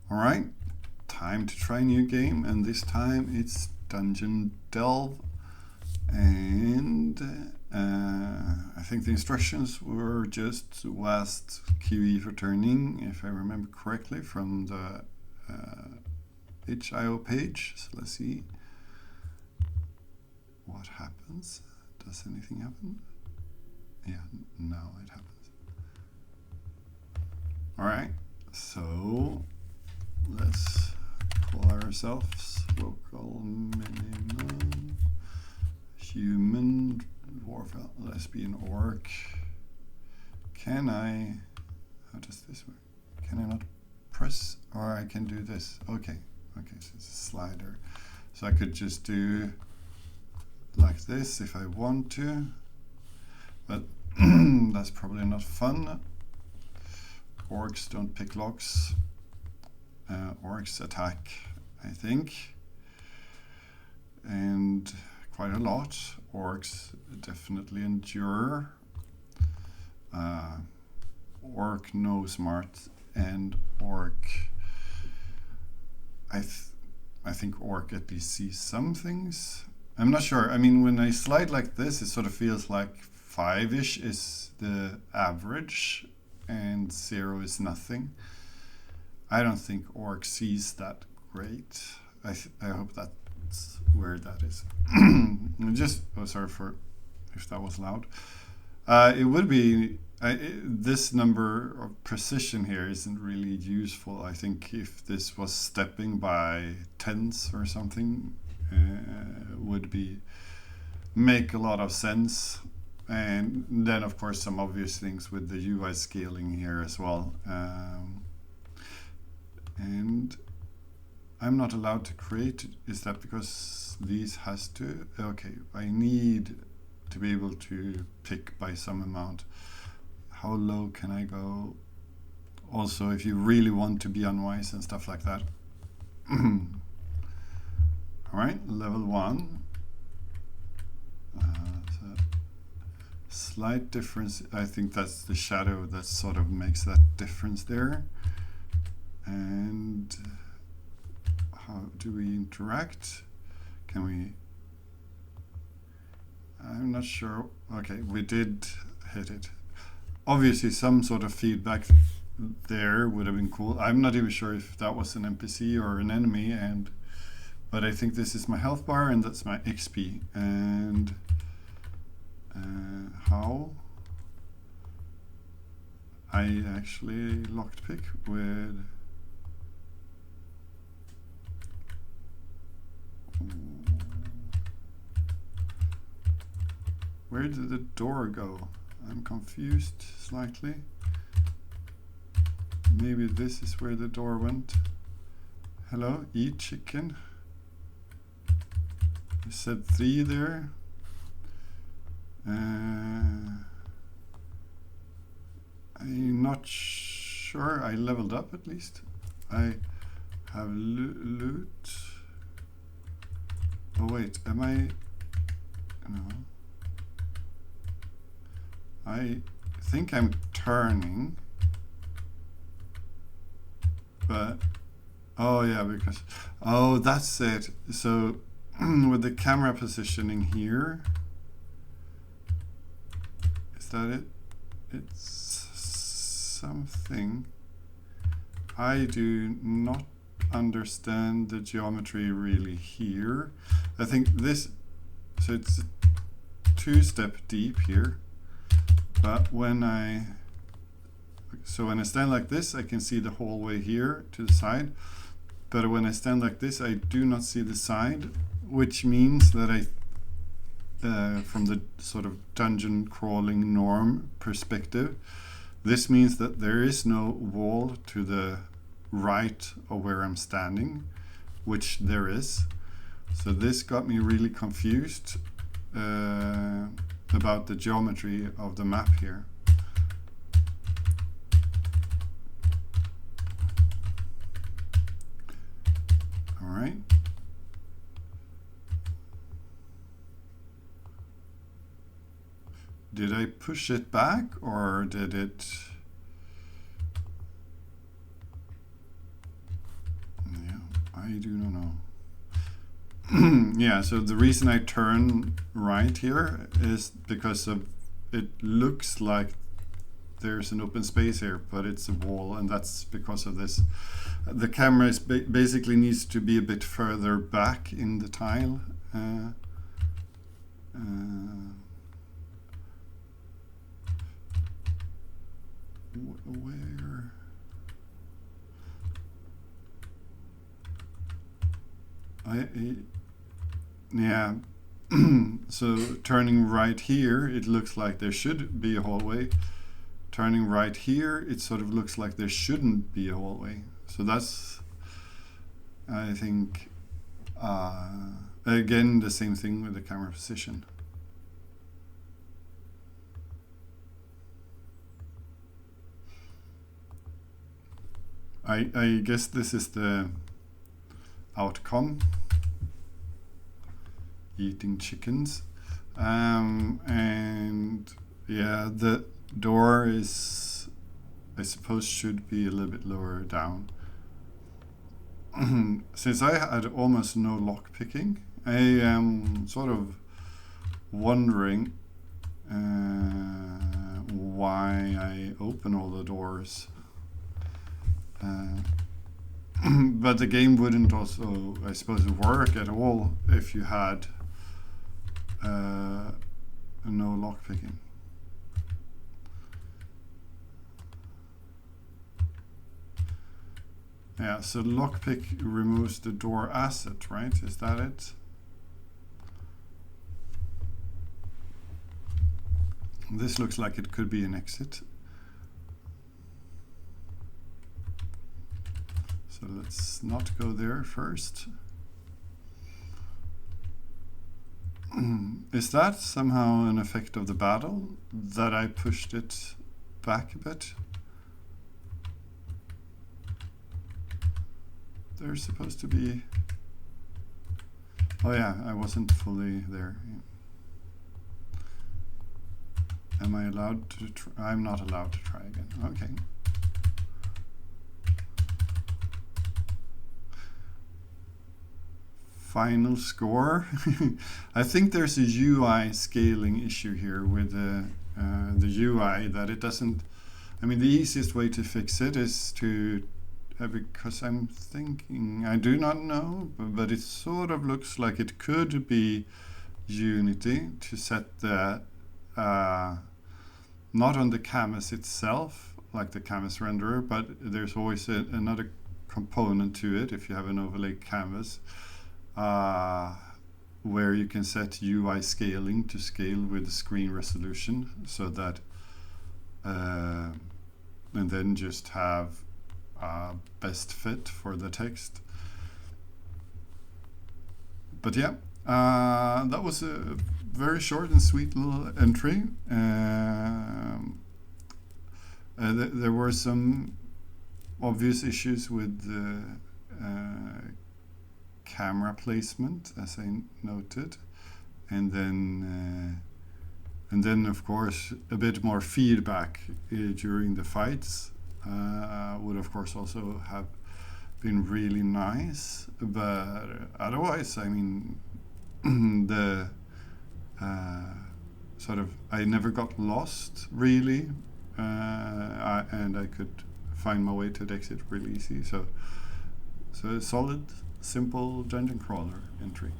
Alright, time to try a new game, and this time it's Dungeon Delve. And I think the instructions were just WASD QE for turning, if I remember correctly, from the itch.io page. So let's see what happens. Does anything happen? Yeah, no, it happens. Alright, so let's call ourselves local minimum human dwarf lesbian orc. Can I, how does this work? Can I not press, or I can do this? Okay, so it's a slider. So I could just do like this if I want to, but that's probably not fun. Orcs don't pick locks. Orcs attack, I think, and quite a lot. Orcs definitely endure. Orc no smart, and orc, I think orc at least sees some things. I'm not sure. I mean, when I slide like this, it sort of feels like 5-ish is the average and 0 is nothing. I don't think orc sees that great. I hope that's where that is. Just, sorry for if that was loud. It would be, this number of precision here isn't really useful. I think if this was stepping by tenths or something, would make a lot of sense. And then of course some obvious things with the UI scaling here as well. And I'm not allowed to create. Is that because these has to? Okay, I need to be able to pick by some amount. How low can I go? Also, if you really want to be unwise and stuff like that. Alright, level 1. So slight difference. I think that's the shadow that sort of makes that difference there. And how do we interact? Can we? I'm not sure. Okay, we did hit it. Obviously some sort of feedback there would have been cool. I'm not even sure if that was an NPC or an enemy, but I think this is my health bar and that's my XP. And how? I actually locked pick with where did the door go? I'm confused slightly. Maybe this is where the door went. Hello, eat chicken. You said 3 there. I'm not sure. I leveled up at least. I have loot. Oh wait, am I? No. I think I'm turning, but oh yeah, because oh that's it. So with the camera positioning here, is that it? It's something. I do not understand the geometry really here. I think this, so it's 2-step deep here, but when I stand like this, I can see the hallway here to the side, but when I stand like this, I do not see the side, which means that from the sort of dungeon crawling norm perspective, this means that there is no wall to the right of where I'm standing, which there is. So this got me really confused about the geometry of the map here. All right. Did I push it back or did it? I do not know. Yeah, so the reason I turn right here is because of it looks like there's an open space here, but it's a wall, and that's because of this. The camera is basically needs to be a bit further back in the tile. Where? Yeah. So turning right here, it looks like there should be a hallway. Turning right here, it sort of looks like there shouldn't be a hallway. So that's, I think, again, the same thing with the camera position. I guess this is the outcome. Eating chickens. And yeah, the door is, I suppose, should be a little bit lower down. Since I had almost no lock picking, I am sort of wondering why I open all the doors. But the game wouldn't also, I suppose, work at all if you had no lockpicking. Yeah, so lockpick removes the door asset, right? Is that it? This looks like it could be an exit. So let's not go there first. Is that somehow an effect of the battle, that I pushed it back a bit? There's supposed to be... Oh yeah, I wasn't fully there. Am I allowed to try? I'm not allowed to try again. Okay. Final score. I think there's a UI scaling issue here with the UI, that it doesn't... I mean, the easiest way to fix it is to... because I'm thinking, I do not know, but it sort of looks like it could be Unity to set the... not on the canvas itself, like the canvas renderer, but there's always another component to it if you have an overlay canvas. Where you can set UI scaling to scale with the screen resolution, so that and then just have best fit for the text. But yeah, that was a very short and sweet little entry. There were some obvious issues with the camera placement, as I noted, and then of course a bit more feedback during the fights would of course also have been really nice. But otherwise, I mean, the sort of, I never got lost really, and I could find my way to the exit really easy. So a solid, simple dungeon crawler entry.